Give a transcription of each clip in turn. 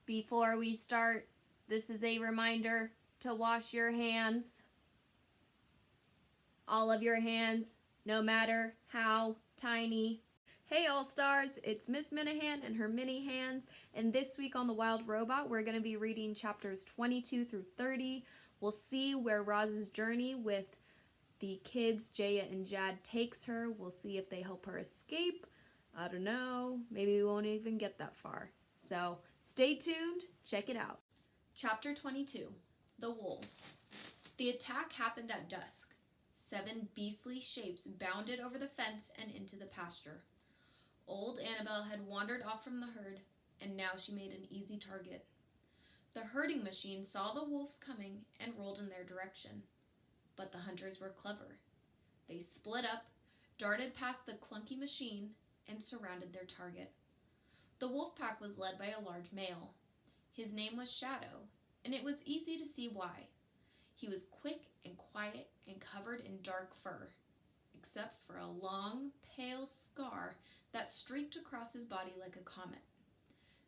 Before we start, this is a reminder to wash your hands. All of your hands, no matter how tiny. Hey All-Stars, it's Miss Minahan and her mini hands, and this week on The Wild Robot we're going to be reading chapters 22 through 30. We'll see where Roz's journey with the kids, Jaya and Jad, takes her. We'll see if they help her escape. I don't know, maybe we won't even get that far. So stay tuned, check it out. Chapter 22, The Wolves. The attack happened at dusk. 7 beastly shapes bounded over the fence and into the pasture. Old Annabelle had wandered off from the herd, and now she made an easy target. The herding machine saw the wolves coming and rolled in their direction. But the hunters were clever. They split up, darted past the clunky machine, and surrounded their target. The wolf pack was led by a large male. His name was Shadow, and it was easy to see why. He was quick and quiet and covered in dark fur, except for a long, pale scar that streaked across his body like a comet.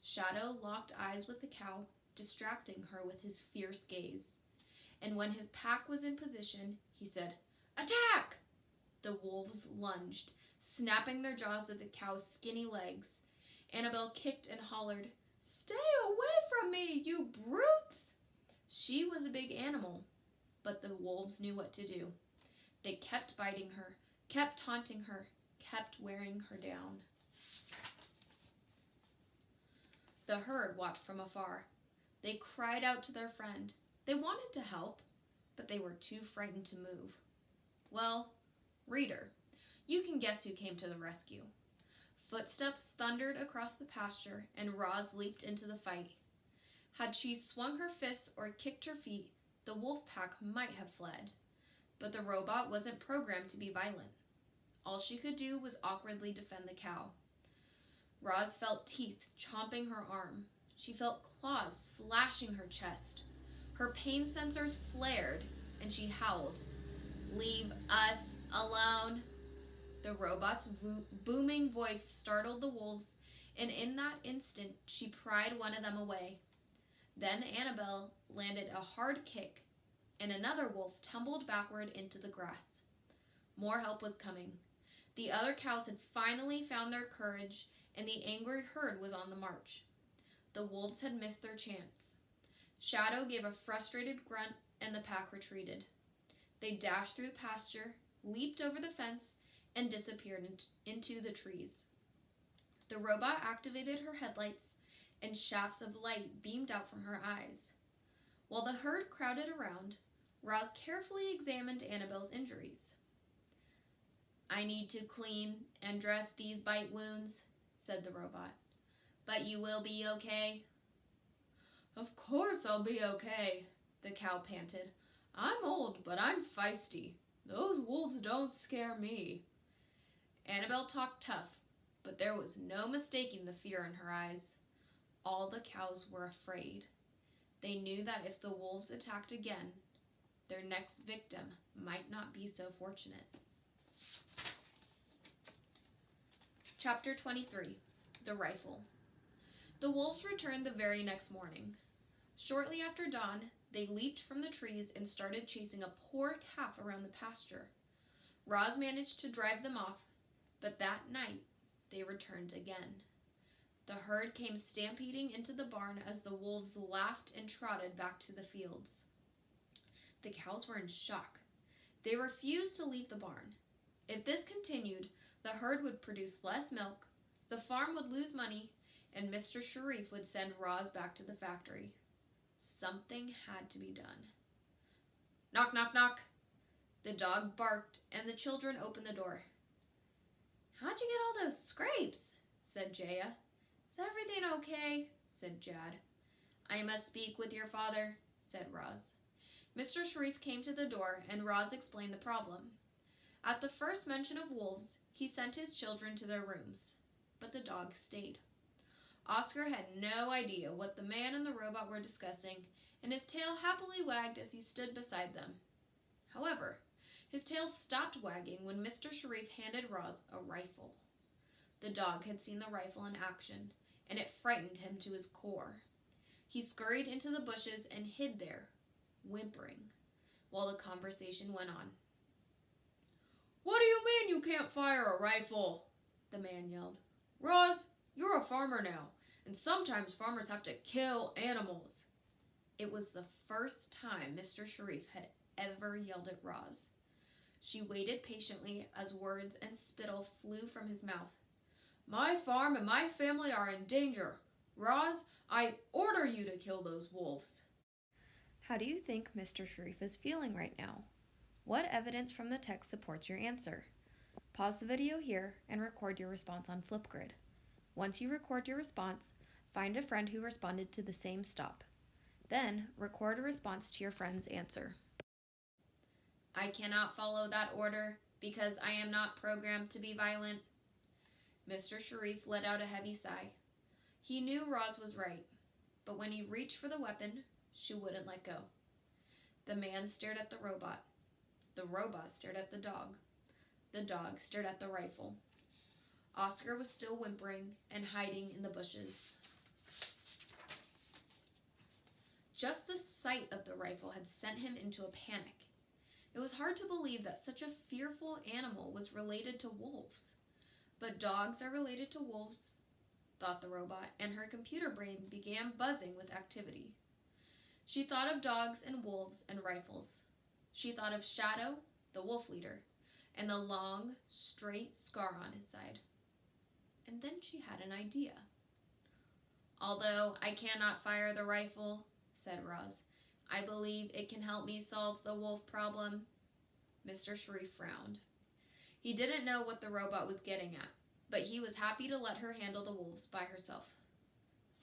Shadow locked eyes with the cow, distracting her with his fierce gaze. And when his pack was in position, he said, "Attack!" The wolves lunged, snapping their jaws at the cow's skinny legs. Annabelle kicked and hollered, "Stay away from me, you brutes!" She was a big animal, but the wolves knew what to do. They kept biting her, kept taunting her, kept wearing her down. The herd watched from afar. They cried out to their friend. They wanted to help, but they were too frightened to move. Well, reader, you can guess who came to the rescue. Footsteps thundered across the pasture, and Roz leaped into the fight. Had she swung her fists or kicked her feet, the wolf pack might have fled. But the robot wasn't programmed to be violent. All she could do was awkwardly defend the cow. Roz felt teeth chomping her arm. She felt claws slashing her chest. Her pain sensors flared, and she howled, "Leave us alone!" The robot's booming voice startled the wolves, and in that instant, she pried one of them away. Then Annabelle landed a hard kick, and another wolf tumbled backward into the grass. More help was coming. The other cows had finally found their courage, and the angry herd was on the march. The wolves had missed their chance. Shadow gave a frustrated grunt, and the pack retreated. They dashed through the pasture, leaped over the fence, and disappeared into the trees. The robot activated her headlights, and shafts of light beamed out from her eyes. While the herd crowded around, Roz carefully examined Annabelle's injuries. "I need to clean and dress these bite wounds," said the robot. "But you will be okay?" "Of course I'll be okay," the cow panted. "I'm old, but I'm feisty. Those wolves don't scare me." Annabelle talked tough, but there was no mistaking the fear in her eyes. All the cows were afraid. They knew that if the wolves attacked again, their next victim might not be so fortunate. Chapter 23, The Rifle. The wolves returned the very next morning. Shortly after dawn, they leaped from the trees and started chasing a poor calf around the pasture. Roz managed to drive them off, but that night they returned again. The herd came stampeding into the barn as the wolves laughed and trotted back to the fields. The cows were in shock. They refused to leave the barn. If this continued, the herd would produce less milk, the farm would lose money, and Mr. Sharif would send Roz back to the factory. Something had to be done. Knock, knock, knock. The dog barked, and the children opened the door. "How'd you get all those scrapes?" said Jaya. "Is everything okay?" said Jad. "I must speak with your father," said Roz. Mr. Sharif came to the door, and Roz explained the problem. At the first mention of wolves, he sent his children to their rooms, but the dog stayed. Oscar had no idea what the man and the robot were discussing, and his tail happily wagged as he stood beside them. However, his tail stopped wagging when Mr. Sharif handed Roz a rifle. The dog had seen the rifle in action, and it frightened him to his core. He scurried into the bushes and hid there, whimpering, while the conversation went on. "What do you mean you can't fire a rifle?" the man yelled. "Roz, you're a farmer now, and sometimes farmers have to kill animals." It was the first time Mr. Sharif had ever yelled at Roz. She waited patiently as words and spittle flew from his mouth. "My farm and my family are in danger. Roz, I order you to kill those wolves." How do you think Mr. Sharif is feeling right now? What evidence from the text supports your answer? Pause the video here and record your response on Flipgrid. Once you record your response, find a friend who responded to the same stop. Then, record a response to your friend's answer. "I cannot follow that order because I am not programmed to be violent." Mr. Sharif let out a heavy sigh. He knew Roz was right, but when he reached for the weapon, she wouldn't let go. The man stared at the robot. The robot stared at the dog. The dog stared at the rifle. Oscar was still whimpering and hiding in the bushes. Just the sight of the rifle had sent him into a panic. It was hard to believe that such a fearful animal was related to wolves. But dogs are related to wolves, thought the robot, and her computer brain began buzzing with activity. She thought of dogs and wolves and rifles. She thought of Shadow, the wolf leader, and the long, straight scar on his side. And then she had an idea. "Although I cannot fire the rifle," said Roz, "I believe it can help me solve the wolf problem." Mr. Sharif frowned. He didn't know what the robot was getting at, but he was happy to let her handle the wolves by herself.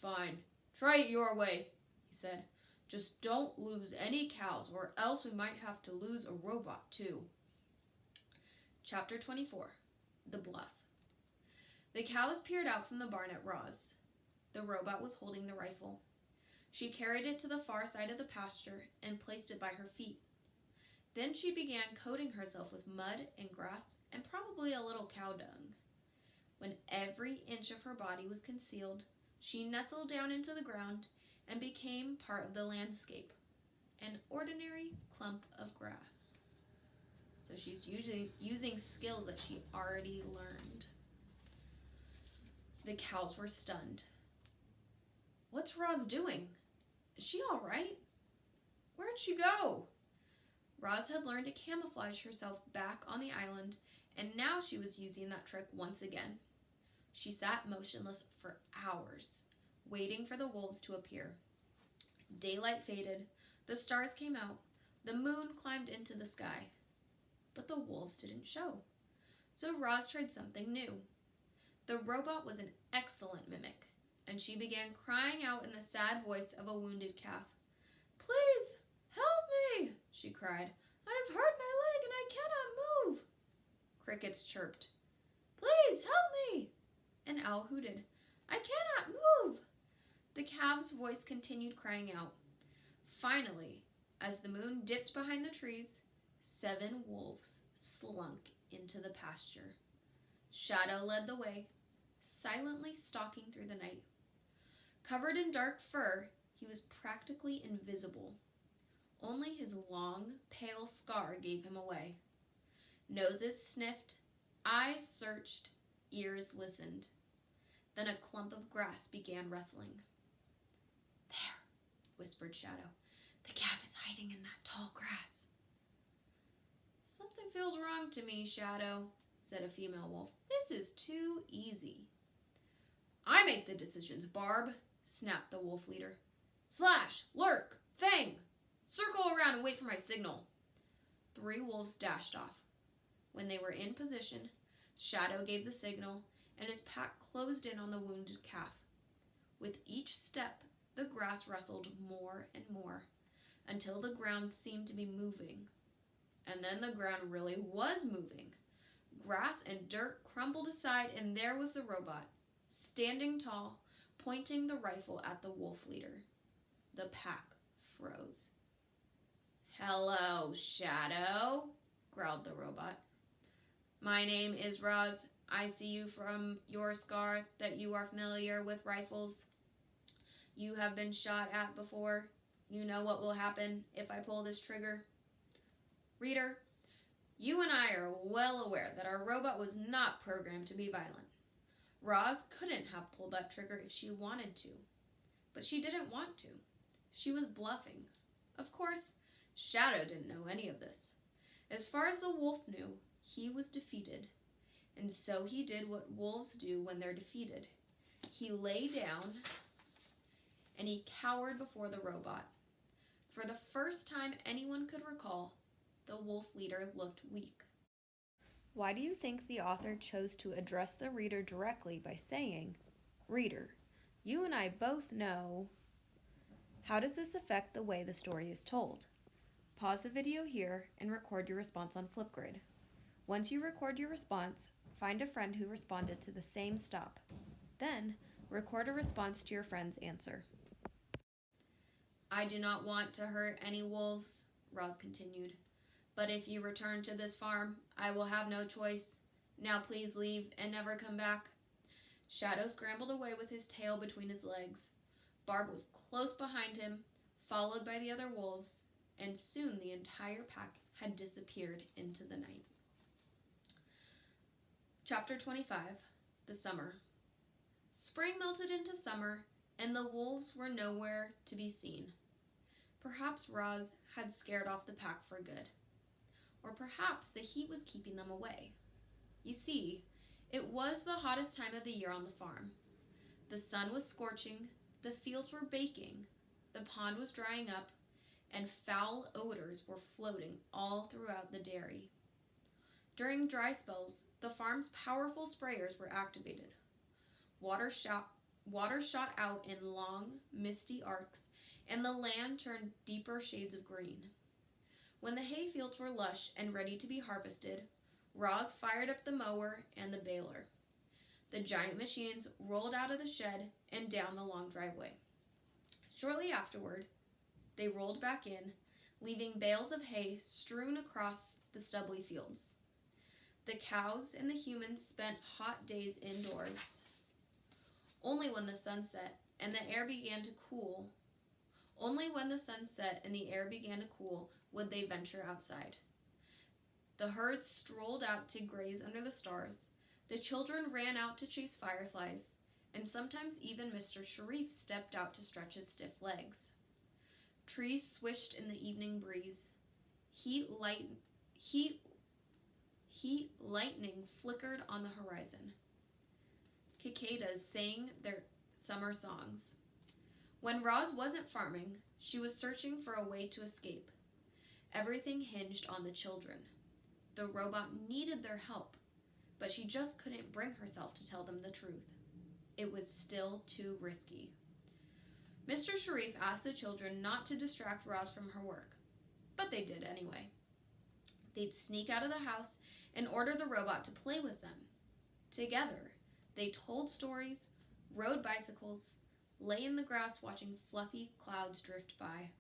"Fine, try it your way," he said. "Just don't lose any cows, or else we might have to lose a robot too." Chapter 24. The Bluff. The cows peered out from the barn at Roz. The robot was holding the rifle. She carried it to the far side of the pasture and placed it by her feet. Then she began coating herself with mud and grass and probably a little cow dung. When every inch of her body was concealed, she nestled down into the ground and became part of the landscape, an ordinary clump of grass. So she's using skills that she already learned. The cows were stunned. "What's Roz doing? Is she all right? Where'd she go?" Roz had learned to camouflage herself back on the island, and now she was using that trick once again. She sat motionless for hours, waiting for the wolves to appear. Daylight faded, the stars came out, the moon climbed into the sky. But the wolves didn't show. So Roz tried something new. The robot was an excellent mimic, and she began crying out in the sad voice of a wounded calf. "Please, help me," she cried. "I have hurt my leg and I cannot move." Crickets chirped. "Please, help me." An owl hooted. "I cannot move." The calf's voice continued crying out. Finally, as the moon dipped behind the trees, 7 wolves slunk into the pasture. Shadow led the way, silently stalking through the night. Covered in dark fur, he was practically invisible. Only his long, pale scar gave him away. Noses sniffed, eyes searched, ears listened. Then a clump of grass began rustling. "There," whispered Shadow. "The calf is hiding in that tall grass." "Something feels wrong to me, Shadow," said a female wolf. "This is too easy." "I make the decisions, Barb," snapped the wolf leader. "Slash, lurk, fang, circle around and wait for my signal." 3 wolves dashed off. When they were in position, Shadow gave the signal, and his pack closed in on the wounded calf. With each step, the grass rustled more and more, until the ground seemed to be moving. And then the ground really was moving. Grass and dirt crumbled aside, and there was the robot, standing tall, pointing the rifle at the wolf leader. The pack froze. "Hello, Shadow," growled the robot. "My name is Roz. I see you from your scar that you are familiar with rifles. You have been shot at before. You know what will happen if I pull this trigger. Reader, you and I are well aware that our robot was not programmed to be violent. Roz couldn't have pulled that trigger if she wanted to, but she didn't want to. She was bluffing. Of course, Shadow didn't know any of this. As far as the wolf knew, he was defeated, and so he did what wolves do when they're defeated. He lay down and he cowered before the robot. For the first time anyone could recall, the wolf leader looked weak. Why do you think the author chose to address the reader directly by saying, "Reader, you and I both know"? How does this affect the way the story is told? Pause the video here and record your response on Flipgrid. Once you record your response, find a friend who responded to the same stop. Then, record a response to your friend's answer. I do not want to hurt any wolves, Roz continued. But if you return to this farm, I will have no choice. Now please leave and never come back. Shadow scrambled away with his tail between his legs. Barb was close behind him, followed by the other wolves, and soon the entire pack had disappeared into the night. Chapter 25, The Summer. Spring melted into summer, and the wolves were nowhere to be seen. Perhaps Roz had scared off the pack for good. Or perhaps the heat was keeping them away. You see, it was the hottest time of the year on the farm. The sun was scorching, the fields were baking, the pond was drying up, and foul odors were floating all throughout the dairy. During dry spells, the farm's powerful sprayers were activated. Water shot out in long, misty arcs, and the land turned deeper shades of green. When the hayfields were lush and ready to be harvested, Roz fired up the mower and the baler. The giant machines rolled out of the shed and down the long driveway. Shortly afterward, they rolled back in, leaving bales of hay strewn across the stubbly fields. The cows and the humans spent hot days indoors. Only when the sun set and the air began to cool would they venture outside. The herd strolled out to graze under the stars. The children ran out to chase fireflies, and sometimes even Mr. Sharif stepped out to stretch his stiff legs. Trees swished in the evening breeze. Heat lightning flickered on the horizon. Cicadas sang their summer songs. When Roz wasn't farming, she was searching for a way to escape. Everything hinged on the children. The robot needed their help, but she just couldn't bring herself to tell them the truth. It was still too risky. Mr. Sharif asked the children not to distract Roz from her work, but they did anyway. They'd sneak out of the house and order the robot to play with them. Together, they told stories, rode bicycles, lay in the grass watching fluffy clouds drift by.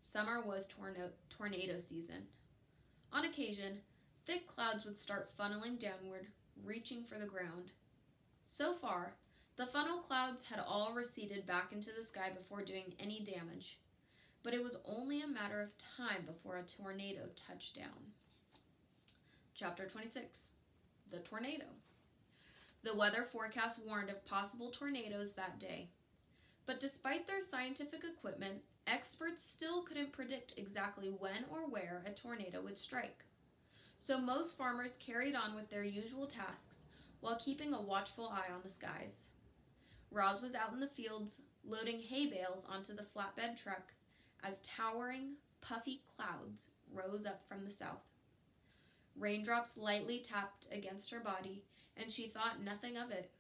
Summer was tornado season. On occasion, thick clouds would start funneling downward, reaching for the ground. So far, the funnel clouds had all receded back into the sky before doing any damage, but it was only a matter of time before a tornado touched down. Chapter 26, The Tornado. The weather forecast warned of possible tornadoes that day. But despite their scientific equipment, experts still couldn't predict exactly when or where a tornado would strike. So most farmers carried on with their usual tasks while keeping a watchful eye on the skies. Roz was out in the fields, loading hay bales onto the flatbed truck as towering, puffy clouds rose up from the south. Raindrops lightly tapped against her body, and she thought nothing of it.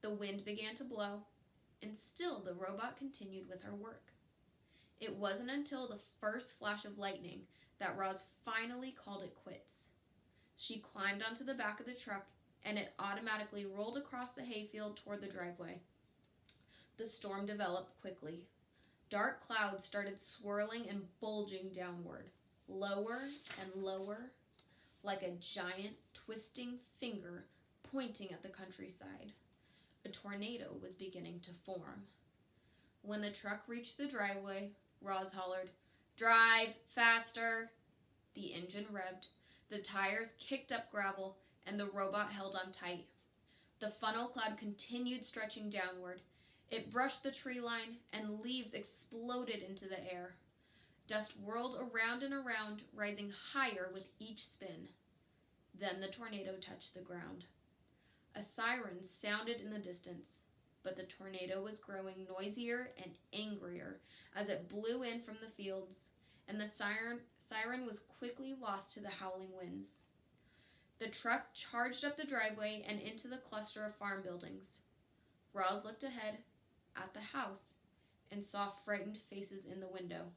The wind began to blow, and still the robot continued with her work. It wasn't until the first flash of lightning that Roz finally called it quits. She climbed onto the back of the truck, and it automatically rolled across the hayfield toward the driveway. The storm developed quickly. Dark clouds started swirling and bulging downward, lower and lower, like a giant twisting finger pointing at the countryside. A tornado was beginning to form. When the truck reached the driveway, Roz hollered, "Drive faster!" The engine revved, the tires kicked up gravel, and the robot held on tight. The funnel cloud continued stretching downward. It brushed the tree line, and leaves exploded into the air. Dust whirled around and around, rising higher with each spin. Then the tornado touched the ground. A siren sounded in the distance, but the tornado was growing noisier and angrier as it blew in from the fields, and the siren was quickly lost to the howling winds. The truck charged up the driveway and into the cluster of farm buildings. Roz looked ahead at the house and saw frightened faces in the window.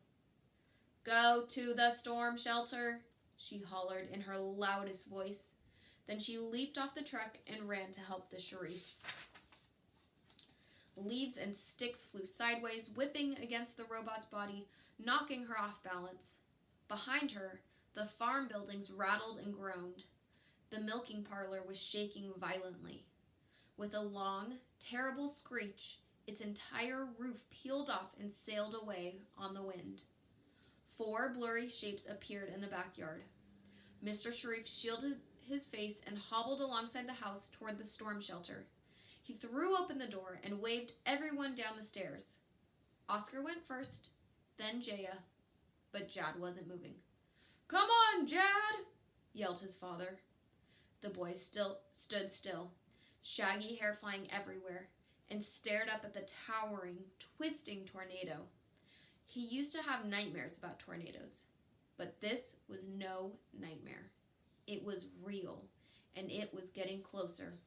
"Go to the storm shelter," she hollered in her loudest voice. Then she leaped off the truck and ran to help the Sharifs. Leaves and sticks flew sideways, whipping against the robot's body, knocking her off balance. Behind her, the farm buildings rattled and groaned. The milking parlor was shaking violently. With a long, terrible screech, its entire roof peeled off and sailed away on the wind. 4 blurry shapes appeared in the backyard. Mr. Sharif shielded his face and hobbled alongside the house toward the storm shelter. He threw open the door and waved everyone down the stairs. Oscar went first, then Jaya, but Jad wasn't moving. "Come on, Jad!" yelled his father. The boy stood still, shaggy hair flying everywhere, and stared up at the towering, twisting tornado. He used to have nightmares about tornadoes, but this was no nightmare. It was real, and it was getting closer.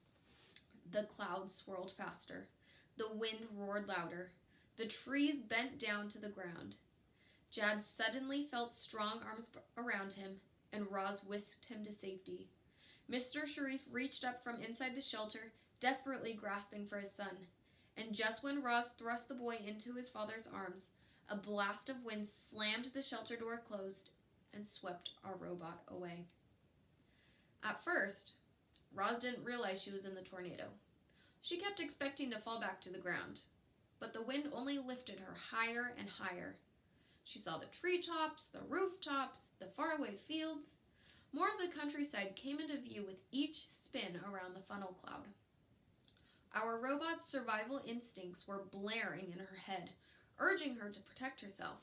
The clouds swirled faster. The wind roared louder. The trees bent down to the ground. Jad suddenly felt strong arms around him, and Roz whisked him to safety. Mr. Sharif reached up from inside the shelter, desperately grasping for his son. And just when Roz thrust the boy into his father's arms, a blast of wind slammed the shelter door closed and swept our robot away. At first, Roz didn't realize she was in the tornado. She kept expecting to fall back to the ground, but the wind only lifted her higher and higher. She saw the treetops, the rooftops, the faraway fields. More of the countryside came into view with each spin around the funnel cloud. Our robot's survival instincts were blaring in her head, urging her to protect herself.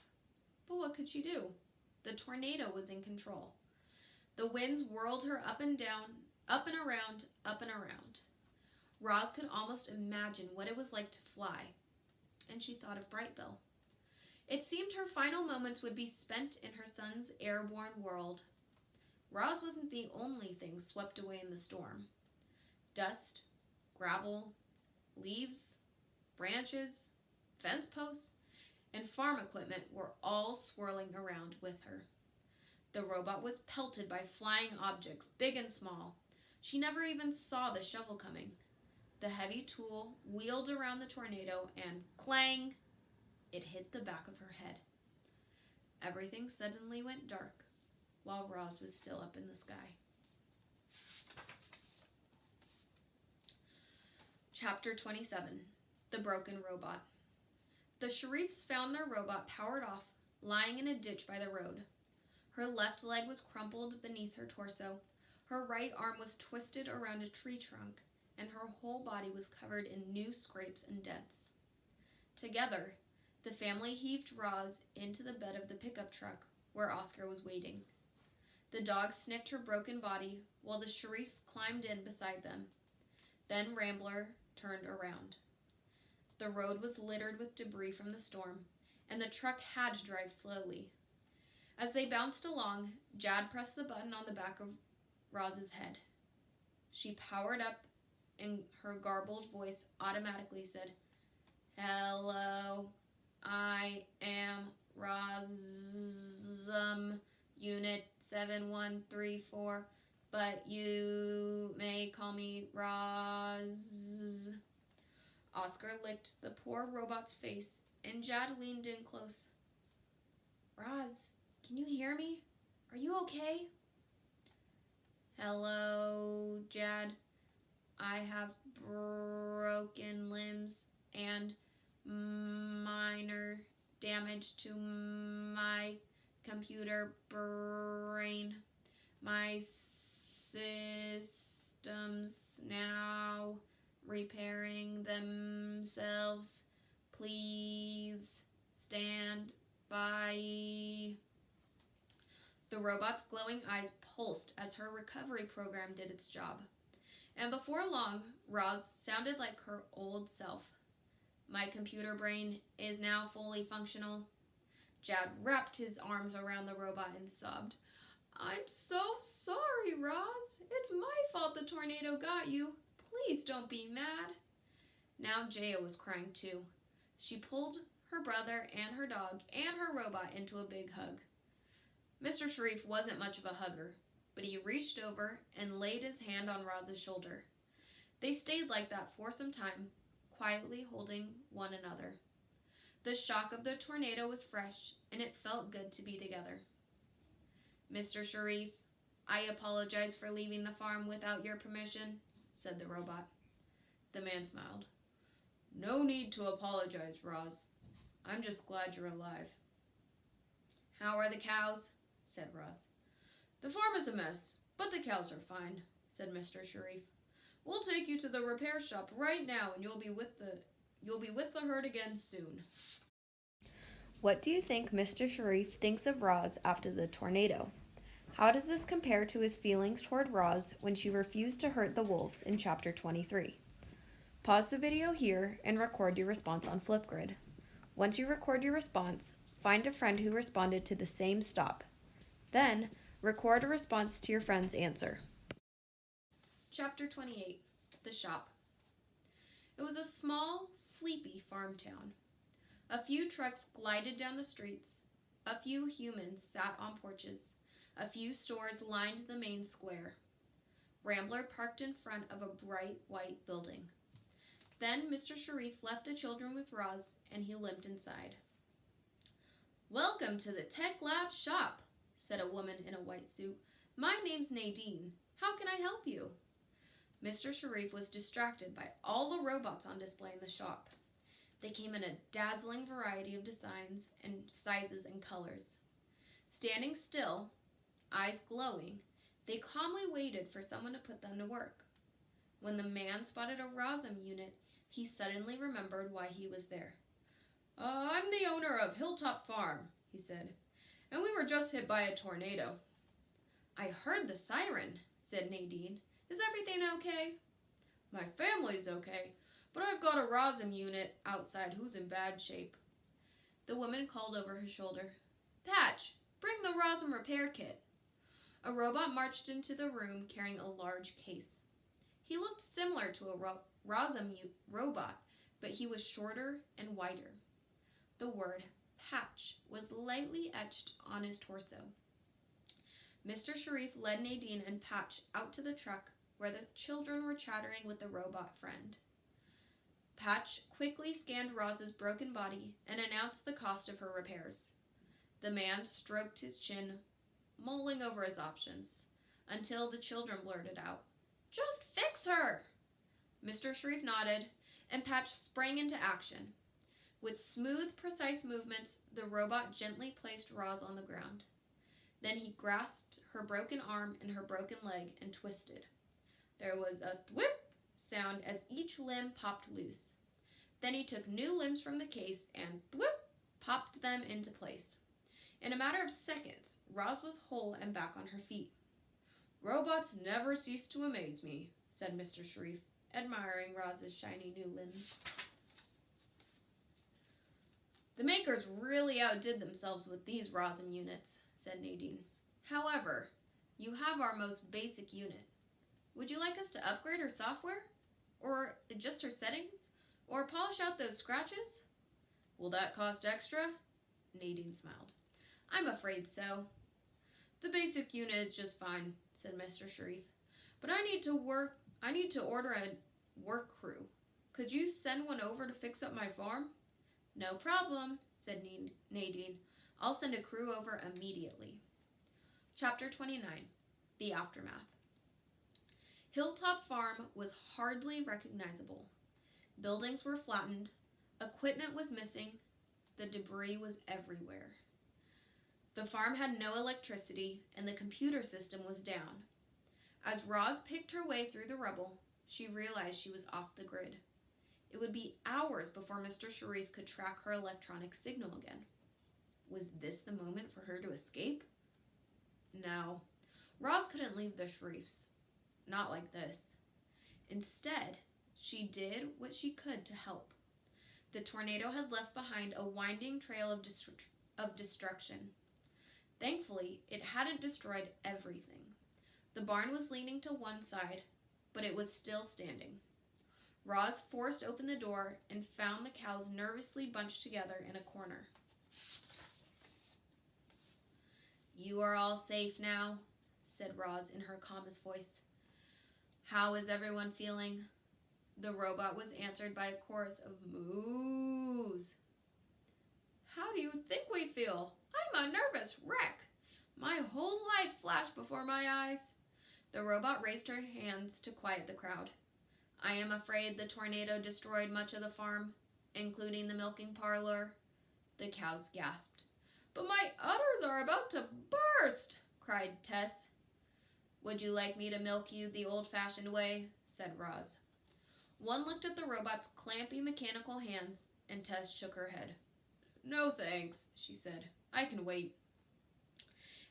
But what could she do? The tornado was in control. The winds whirled her up and down, up and around, up and around. Roz could almost imagine what it was like to fly, and she thought of Brightbill. It seemed her final moments would be spent in her son's airborne world. Roz wasn't the only thing swept away in the storm. Dust, gravel, leaves, branches, fence posts, and farm equipment were all swirling around with her. The robot was pelted by flying objects, big and small. She never even saw the shovel coming. The heavy tool wheeled around the tornado and clang! It hit the back of her head. Everything suddenly went dark while Roz was still up in the sky. Chapter 27. The Broken Robot. The Sharifs found their robot powered off, lying in a ditch by the road. Her left leg was crumpled beneath her torso. Her right arm was twisted around a tree trunk, and her whole body was covered in new scrapes and dents. Together, the family heaved Roz into the bed of the pickup truck where Oscar was waiting. The dog sniffed her broken body while the Sharifs climbed in beside them. Then Rambler turned around. The road was littered with debris from the storm, and the truck had to drive slowly. As they bounced along, Jad pressed the button on the back of Roz's head. She powered up, and her garbled voice automatically said, "Hello, I am Rozum, Unit 7134, but you may call me Roz." Oscar licked the poor robot's face, and Jad leaned in close. "Roz, can you hear me? Are you okay?" "Hello, Jad. I have broken limbs and minor damage to my computer brain. My systems now repairing themselves. Please stand by. The robot's glowing eyes pulsed as her recovery program did its job. And before long, Roz sounded like her old self. My computer brain is now fully functional. Jad wrapped his arms around the robot and sobbed. I'm so sorry, Roz. It's my fault the tornado got you. Please don't be mad. Now Jaya was crying too. She pulled her brother and her dog and her robot into a big hug. Mr. Sharif wasn't much of a hugger, but he reached over and laid his hand on Roz's shoulder. They stayed like that for some time, quietly holding one another. The shock of the tornado was fresh, and it felt good to be together. Mr. Sharif, I apologize for leaving the farm without your permission, said the robot. The man smiled. No need to apologize, Roz. I'm just glad you're alive. How are the cows? Said Roz. The farm is a mess, but the cows are fine, said Mr. Sharif. We'll take you to the repair shop right now, and you'll be with the herd again soon. What do you think Mr. Sharif thinks of Roz after the tornado? How does this compare to his feelings toward Roz when she refused to hurt the wolves in Chapter 23? Pause the video here and record your response on Flipgrid. Once you record your response, find a friend who responded to the same stop. Then, record a response to your friend's answer. Chapter 28. The Shop. It was a small, sleepy farm town. A few trucks glided down the streets. A few humans sat on porches. A few stores lined the main square. Rambler parked in front of a bright white building. Then Mr. Sharif left the children with Roz, and he limped inside. Welcome to the Tech Lab shop, said a woman in a white suit. My name's Nadine. How can I help you? Mr. Sharif was distracted by all the robots on display in the shop. They came in a dazzling variety of designs and sizes and colors. Standing still, eyes glowing, they calmly waited for someone to put them to work. When the man spotted a Rosam unit, he suddenly remembered why he was there. I'm the owner of Hilltop Farm, he said, and we were just hit by a tornado. I heard the siren, said Nadine. Is everything okay? My family's okay, but I've got a Rosam unit outside who's in bad shape. The woman called over her shoulder. Patch, bring the Rosam repair kit. A robot marched into the room carrying a large case. He looked similar to a Rosam robot, but he was shorter and wider. The word Patch was lightly etched on his torso. Mr. Sharif led Nadine and Patch out to the truck where the children were chattering with the robot friend. Patch quickly scanned Roz's broken body and announced the cost of her repairs. The man stroked his chin, mulling over his options, until the children blurted out, Just fix her! Mr. Sharif nodded, and Patch sprang into action. With smooth, precise movements, the robot gently placed Roz on the ground. Then he grasped her broken arm and her broken leg and twisted. There was a thwip sound as each limb popped loose. Then he took new limbs from the case and thwip popped them into place. In a matter of seconds, Roz was whole and back on her feet. Robots never cease to amaze me, said Mr. Sharif, admiring Roz's shiny new limbs. The makers really outdid themselves with these Rosam units, said Nadine. However, you have our most basic unit. Would you like us to upgrade her software? Or adjust her settings? Or polish out those scratches? Will that cost extra? Nadine smiled. I'm afraid so. The basic unit is just fine, said Mr. Sharif. But I need to order a work crew. Could you send one over to fix up my farm? No problem, said Nadine. I'll send a crew over immediately. Chapter 29. The Aftermath. Hilltop Farm was hardly recognizable. Buildings were flattened. Equipment was missing. The debris was everywhere. The farm had no electricity, and the computer system was down. As Roz picked her way through the rubble, she realized she was off the grid. It would be hours before Mr. Sharif could track her electronic signal again. Was this the moment for her to escape? No. Roz couldn't leave the Sharifs. Not like this. Instead, she did what she could to help. The tornado had left behind a winding trail of destruction. Thankfully, it hadn't destroyed everything. The barn was leaning to one side, but it was still standing. Roz forced open the door and found the cows nervously bunched together in a corner. "You are all safe now," said Roz in her calmest voice. "How is everyone feeling?" The robot was answered by a chorus of moos. "How do you think we feel? I'm a nervous wreck. My whole life flashed before my eyes." The robot raised her hands to quiet the crowd. "I am afraid the tornado destroyed much of the farm, including the milking parlor." The cows gasped. "But my udders are about to burst," cried Tess. "Would you like me to milk you the old-fashioned way?" said Roz. One looked at the robot's clampy mechanical hands, and Tess shook her head. "No thanks," she said. "I can wait."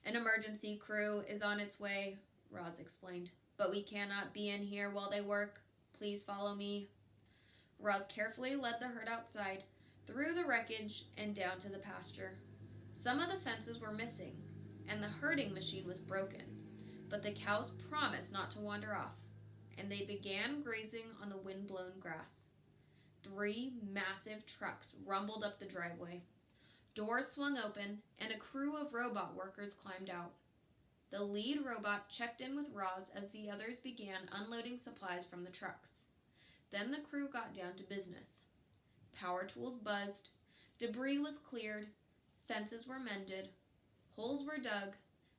"An emergency crew is on its way," Roz explained. "But we cannot be in here while they work. Please follow me." Roz carefully led the herd outside, through the wreckage, and down to the pasture. Some of the fences were missing, and the herding machine was broken, but the cows promised not to wander off, and they began grazing on the wind-blown grass. 3 massive trucks rumbled up the driveway. Doors swung open, and a crew of robot workers climbed out. The lead robot checked in with Roz as the others began unloading supplies from the trucks. Then the crew got down to business. Power tools buzzed, debris was cleared, fences were mended, holes were dug,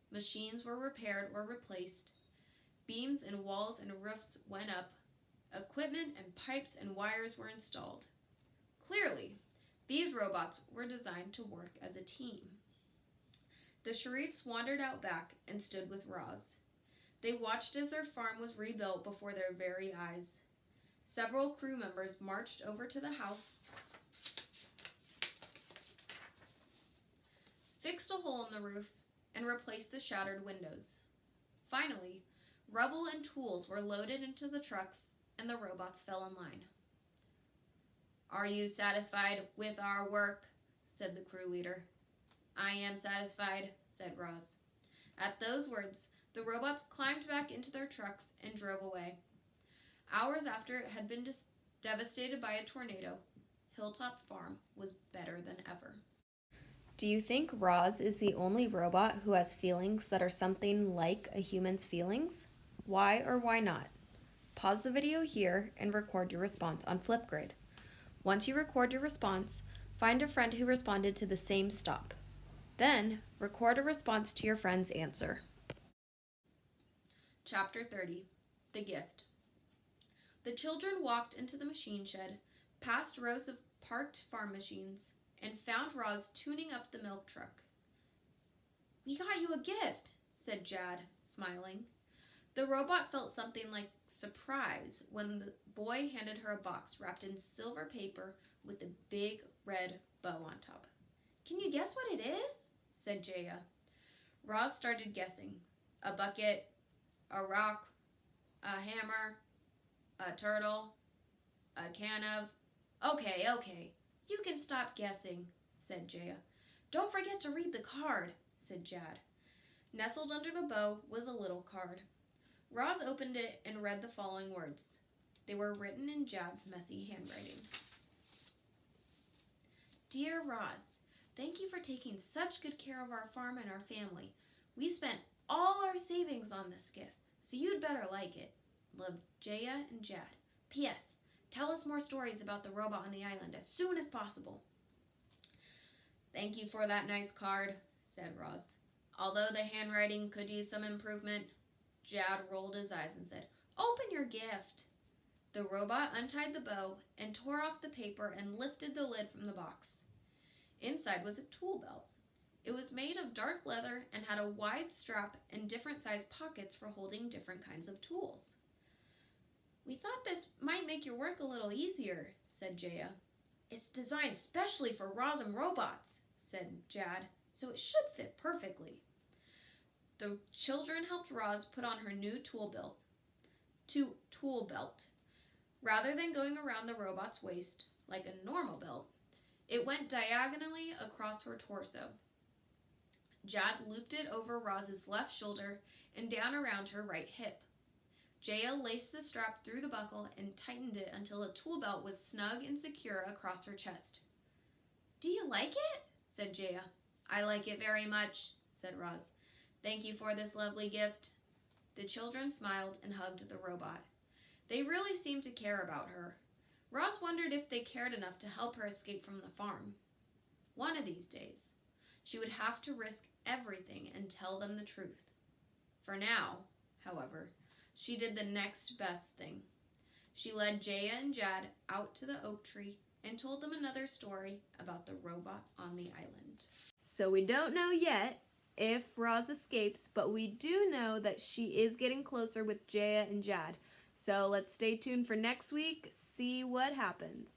machines were repaired or replaced, beams and walls and roofs went up, equipment and pipes and wires were installed. Clearly, these robots were designed to work as a team. The Sharifs wandered out back and stood with Roz. They watched as their farm was rebuilt before their very eyes. Several crew members marched over to the house, fixed a hole in the roof, and replaced the shattered windows. Finally, rubble and tools were loaded into the trucks, and the robots fell in line. "Are you satisfied with our work?" said the crew leader. "I am satisfied," said Roz. At those words, the robots climbed back into their trucks and drove away. Hours after it had been devastated by a tornado, Hilltop Farm was better than ever. Do you think Roz is the only robot who has feelings that are something like a human's feelings? Why or why not? Pause the video here and record your response on Flipgrid. Once you record your response, find a friend who responded to the same stop. Then, record a response to your friend's answer. Chapter 30. The Gift. The children walked into the machine shed, past rows of parked farm machines, and found Roz tuning up the milk truck. "We got you a gift," said Jad, smiling. The robot felt something like surprise when the boy handed her a box wrapped in silver paper with a big red bow on top. "Can you guess what it is?" said Jaya. Roz started guessing. A bucket, a rock, a hammer, a turtle, a can of... Okay, you can stop guessing, said Jaya. "Don't forget to read the card," said Jad. Nestled under the bow was a little card. Roz opened it and read the following words. They were written in Jad's messy handwriting. "Dear Roz, thank you for taking such good care of our farm and our family. We spent all our savings on this gift, so you'd better like it. Love, Jaya and Jad. P.S. Tell us more stories about the robot on the island as soon as possible." "Thank you for that nice card," said Roz. "Although the handwriting could use some improvement." Jad rolled his eyes and said, "Open your gift." The robot untied the bow and tore off the paper and lifted the lid from the box. Inside was a tool belt. It was made of dark leather and had a wide strap and different sized pockets for holding different kinds of tools. "We thought this might make your work a little easier," said Jaya. "It's designed specially for Roz robots," said Jad, "so it should fit perfectly." The children helped Roz put on her new tool belt. Rather than going around the robot's waist like a normal belt, it went diagonally across her torso. Jad looped it over Roz's left shoulder and down around her right hip. Jaya laced the strap through the buckle and tightened it until the tool belt was snug and secure across her chest. "Do you like it?" said Jaya. "I like it very much," said Roz. "Thank you for this lovely gift." The children smiled and hugged the robot. They really seemed to care about her. Roz wondered if they cared enough to help her escape from the farm. One of these days, she would have to risk everything and tell them the truth. For now, however, she did the next best thing. She led Jaya and Jad out to the oak tree and told them another story about the robot on the island. So we don't know yet if Roz escapes, but we do know that she is getting closer with Jaya and Jad. So let's stay tuned for next week, see what happens.